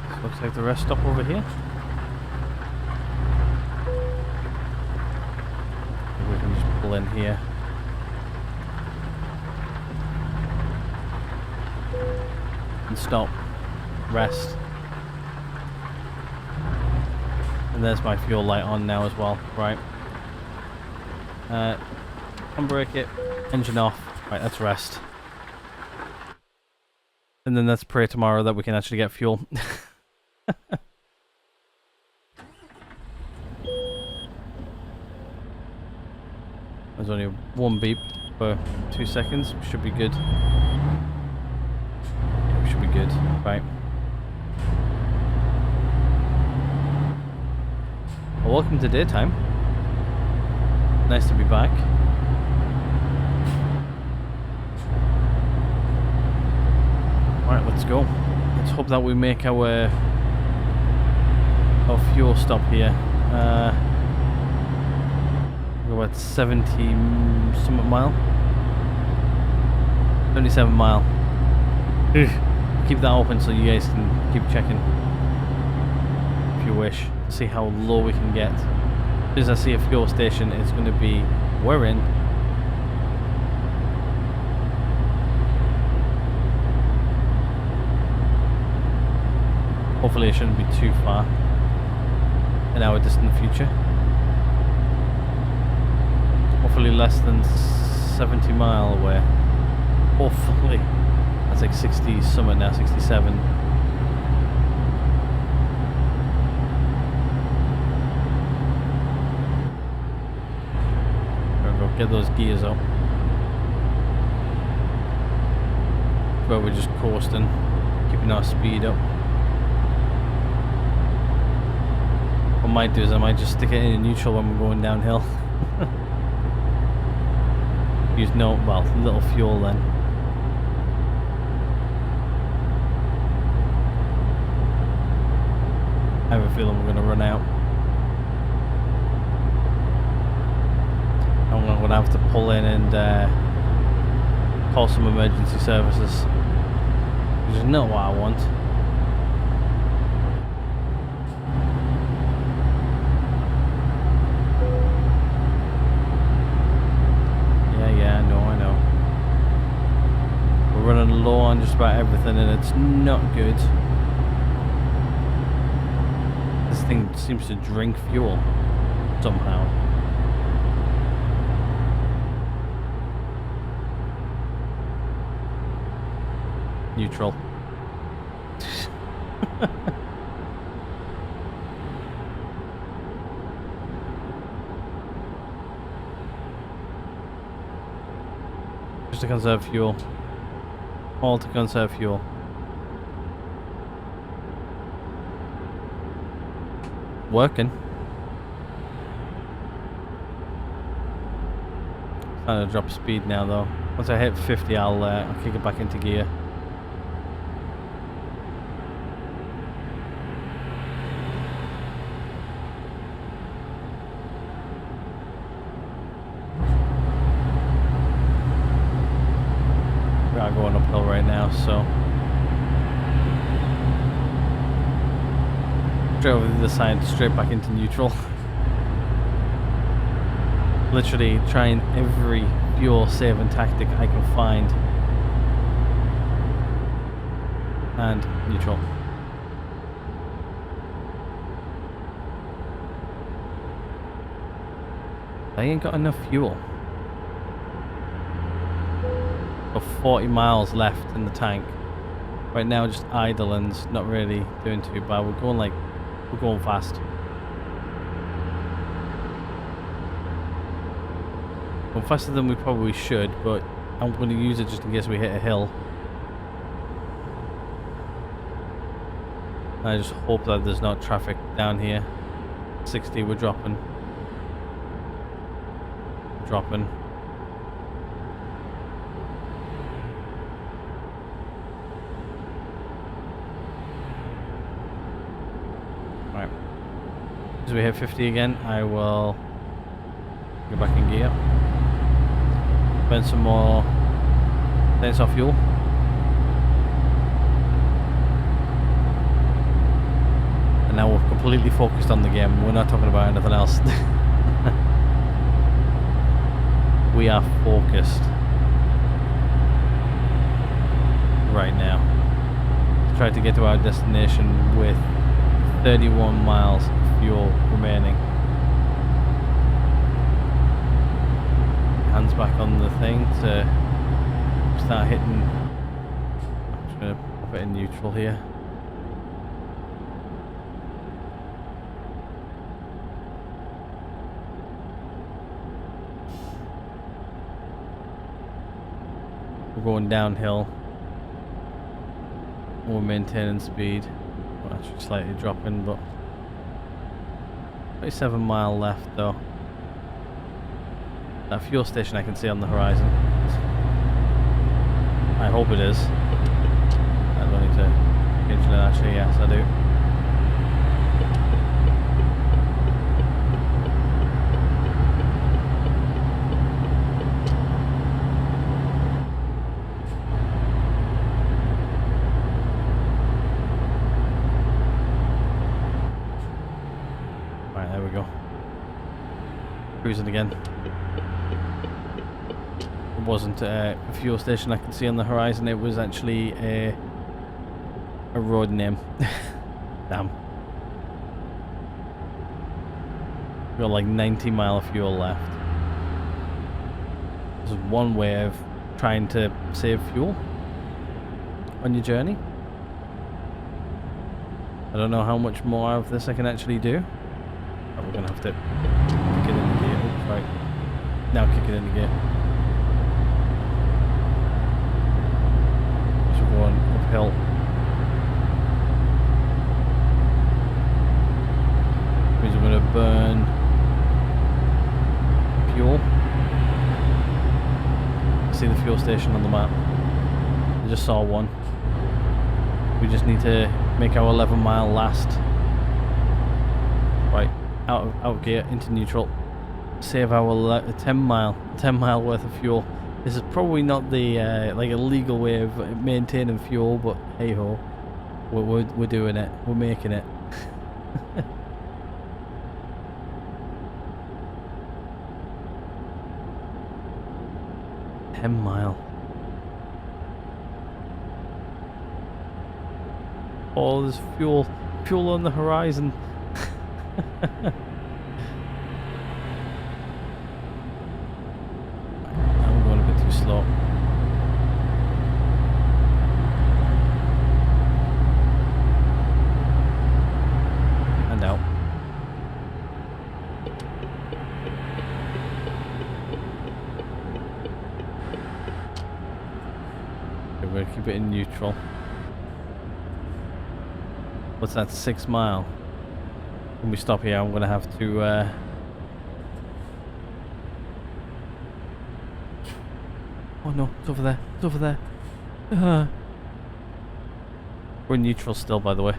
This looks like the rest stop over here. We can just pull in here. And stop. Rest. And there's my fuel light on now as well. Right. Unbrake it. Engine off. Right, let's rest. And then let's pray tomorrow that we can actually get fuel. There's only one beep for 2 seconds. Should be good. Yeah, should be good. Right. Well, welcome to daytime. Nice to be back. Right, let's go. Let's hope that we make our fuel stop here. We're about 70 something mile. 77 mile. Keep that open so you guys can keep checking if you wish. See how low we can get. As soon as I see a fuel station, it's going to be, we're in. Hopefully it shouldn't be too far in our distant future. Hopefully less than 70 mile away. Hopefully. That's like 60 something now, 67. There we go, get those gears up. But we're just coasting, keeping our speed up. What I might do is I might just stick it in neutral when we're going downhill. Use little fuel then. I have a feeling we're going to run out. I'm going to have to pull in and call some emergency services. Which is not what I want. Running low on just about everything and it's not good. This thing seems to drink fuel somehow. Neutral. Just to conserve fuel. All to conserve fuel. Working. Trying to drop speed now though. Once I hit 50 I'll kick it back into gear. We are going uphill right now, so straight over the other side, straight back into neutral. Literally trying every fuel saving tactic I can find. And neutral. I ain't got enough fuel. Got 40 miles left in the tank. Right now just idle and not really doing too bad. We're going fast. Well, faster than we probably should, but I'm going to use it just in case we hit a hill. I just hope that there's not traffic down here. 60, we're dropping. Dropping. Right. As we hit 50 again, I will go back in gear. Burn some more. Thanks off fuel. And now we're completely focused on the game. We're not talking about anything else. We are focused right now. Try to get to our destination with 31 miles of fuel remaining. Hands back on the thing to start hitting. I'm just going to put it in neutral here. We're going downhill. We're maintaining speed. We're actually slightly dropping, but 27 mile left though. That fuel station I can see on the horizon. I hope it is. I don't need to change that actually, yes I do. Right, there we go. Cruising again. It wasn't a fuel station I could see on the horizon, it was actually a road name. Damn. We've got like 90 mile of fuel left. This is one way of trying to save fuel on your journey. I don't know how much more of this I can actually do. But we're gonna have to kick it into gear. Oops, right. Now kick it into gear. Going uphill. Means I'm going to burn fuel. I see the fuel station on the map. I just saw one. We just need to make our 11 mile last. Right, out of gear, into neutral. Save our 10 mile worth of fuel. This is probably not the like a legal way of maintaining fuel, but hey ho, we're doing it. We're making it. $10 Oh, there's fuel on the horizon. Slow. And out. Okay, we're going to keep it in neutral. What's that, 6 mile? When we stop here, I'm going to have to oh no, it's over there. It's over there. We're in neutral still, by the way.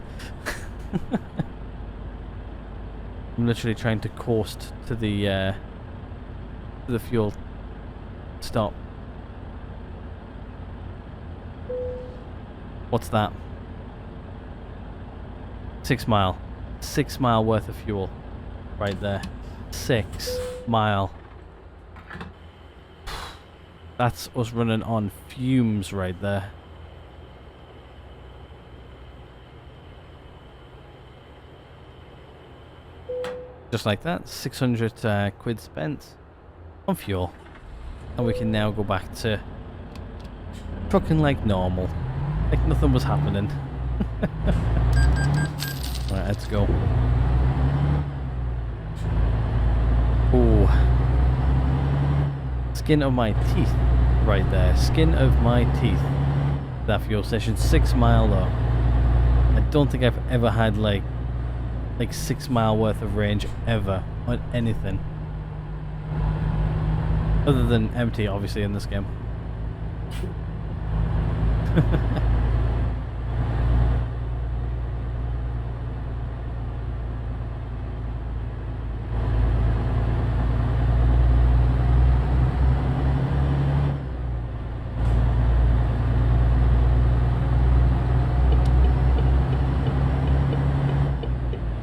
I'm literally trying to coast to the fuel stop. What's that? 6 mile. 6 mile worth of fuel. Right there. 6 mile. That's us running on fumes right there. Just like that, 600 quid spent on fuel. And we can now go back to trucking like normal. Like nothing was happening. Right, let's go. Ooh. skin of my teeth right there. Skin of my teeth. That fuel station. 6 mile though. I don't think I've ever had like 6 mile worth of range ever on anything. Other than empty, obviously, in this game.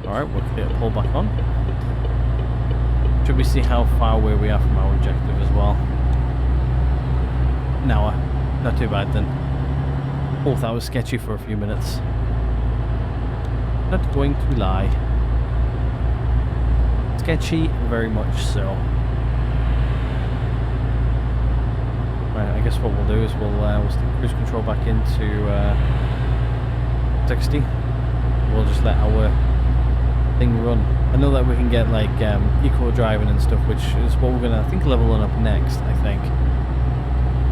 Alright, we'll get a pull back on. Should we see how far away we are from our objective as well? An hour. Not too bad then. Oh, that was sketchy for a few minutes. Not going to lie. Sketchy, very much so. Right, I guess what we'll do is we'll stick cruise control back into 60. We'll just let our thing run. I know that we can get like eco driving and stuff, which is what we're gonna, I think, leveling up next, I think.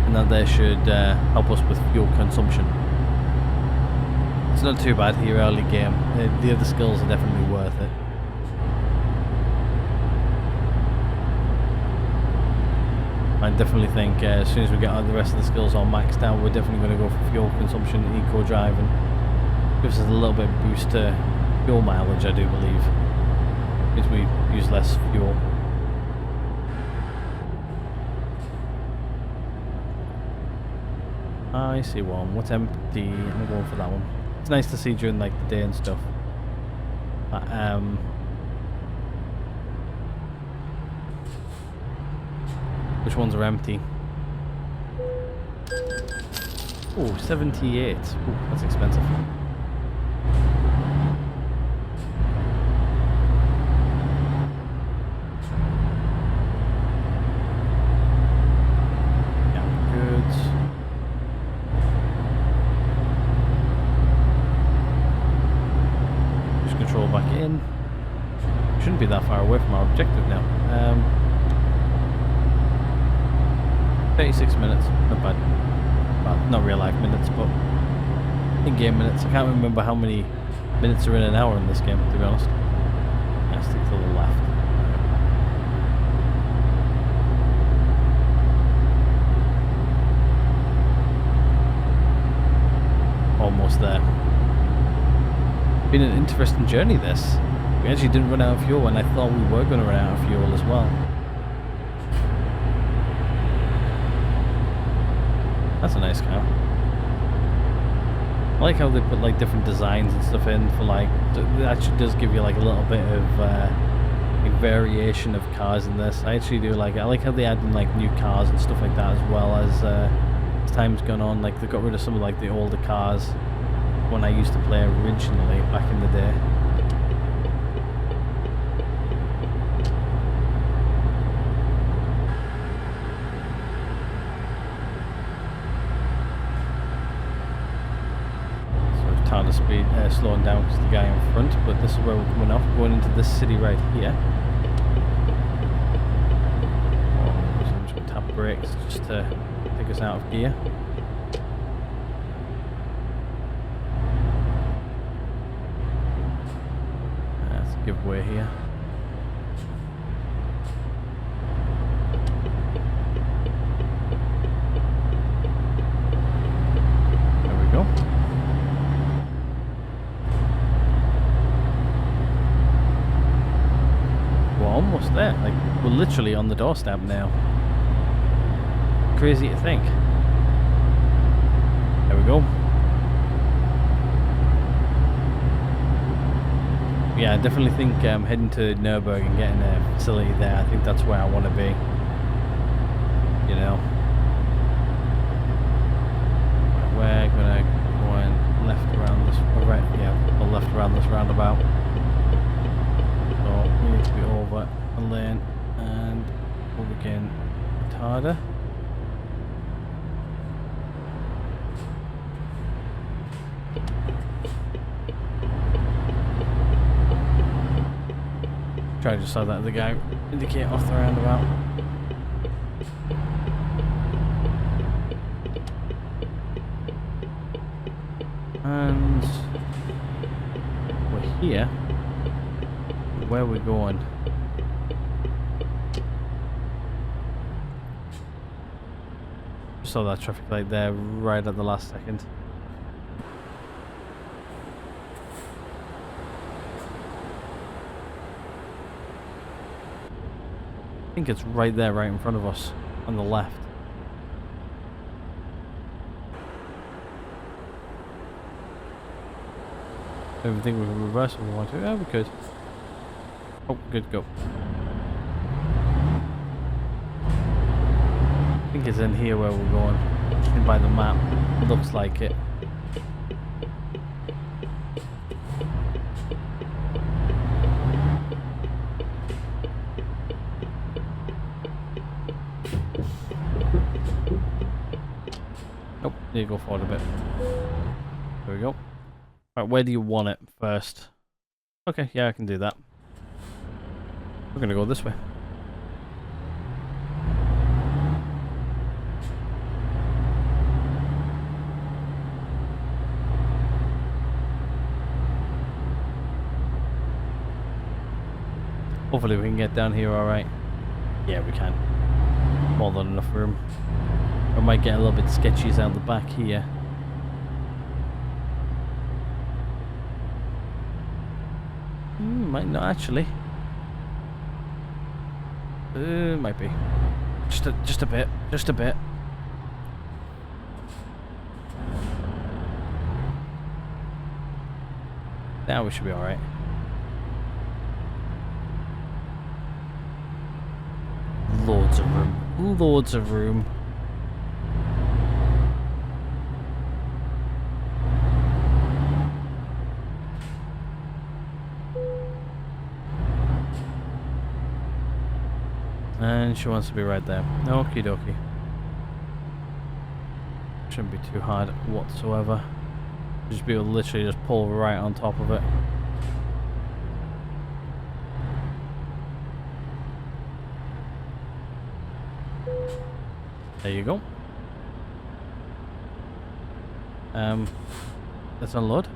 And that there should help us with fuel consumption. It's not too bad here early game. The other skills are definitely worth it. I definitely think as soon as we get the rest of the skills all maxed out, we're definitely going to go for fuel consumption, eco driving. Gives us a little bit of boost to fuel mileage, I do believe, because we use less fuel. I see one. What's empty? I'm going for that one. It's nice to see during like the day and stuff. Which ones are empty? Oh, 78. Ooh, that's expensive. Shouldn't be that far away from our objective now. 36 minutes, not bad. Well, not real life minutes, but in-game minutes. I can't remember how many minutes are in an hour in this game, to be honest. I'll stick to the left. Almost there. Been an interesting journey, this. We actually didn't run out of fuel, and I thought we were going to run out of fuel as well. That's a nice car. I like how they put like different designs and stuff in for like, it actually does give you like a little bit of like variation of cars in this. I actually do like, I like how they add in like new cars and stuff like that, as well as time's gone on. Like they got rid of some of like the older cars when I used to play originally back in the day. The speed slowing down because the guy in front, but this is where we're coming off, going into this city right here. Oh, so I'm just going to tap brakes just to take us out of gear. That's a giveaway here. There we go. Almost there, like we're literally on the doorstep now. Crazy to think. There we go. Yeah, I definitely think heading to Nürburgring and getting a facility there, I think that's where I want to be. You know. We're gonna go and left around this, right, yeah, or left around this roundabout. So we need to be over a lane and over again harder. Try to just have that other guy indicate off the roundabout. And we're here. Where are we going? Saw that traffic light there right at the last second. I think it's right there, right in front of us, on the left. Don't even think we can reverse if we want to. Yeah, we could. Oh, good, go. I think it's in here where we're going. In by the map. Looks like it. Nope, need to go forward a bit. There we go. Right, where do you want it first? Okay, yeah, I can do that. We're gonna go this way. Hopefully we can get down here alright. Yeah, we can. More than enough room. I might get a little bit sketchy out the back here. Might not actually. Might be. Just a bit. Just a bit. Now we should be alright. Loads of room. Loads of room. And she wants to be right there. Okie dokie. Shouldn't be too hard whatsoever. Just be able to literally just pull right on top of it. There you go. Let's unload.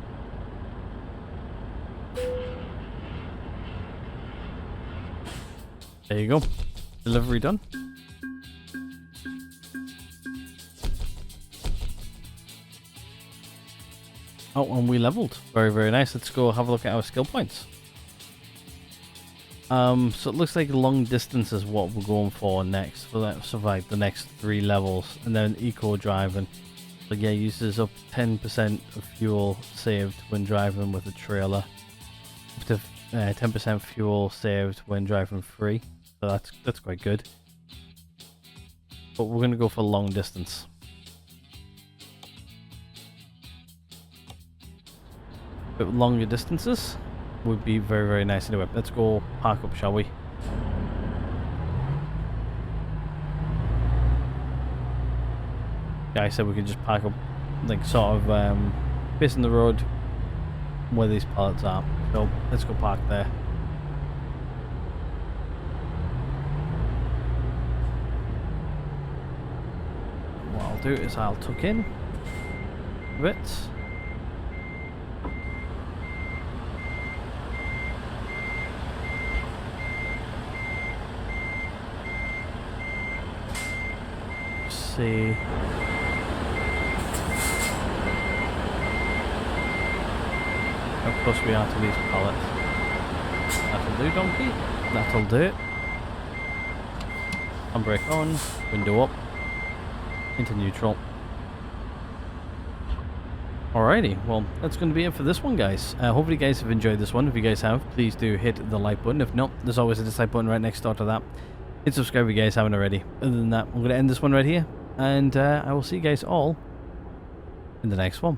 There you go. Delivery done. Oh, and we leveled. Very, very nice. Let's go have a look at our skill points. So it looks like long distance is what we're going for next. For that, so like the next 3 levels, and then eco driving. So yeah, uses up 10% of fuel saved when driving with a trailer. Up to 10% fuel saved when driving free. So that's quite good. But we're gonna go for long distance. But longer distances would be very, very nice anyway. Let's go park up, shall we? Yeah, I said we could just park up, like sort of facing the road where these pallets are. So let's go park there. What I'll do is I'll tuck in a bit. See how close we are to these pallets. That'll do, donkey. That'll do it. Handbrake on, window up, into neutral. Alrighty, well, that's going to be it for this one, guys. Hopefully you guys have enjoyed this one. If you guys have, please do hit the like button. If not, there's always a dislike button right next door to that. Hit subscribe if you guys haven't already. Other than that, I'm going to end this one right here. And I will see you guys all in the next one.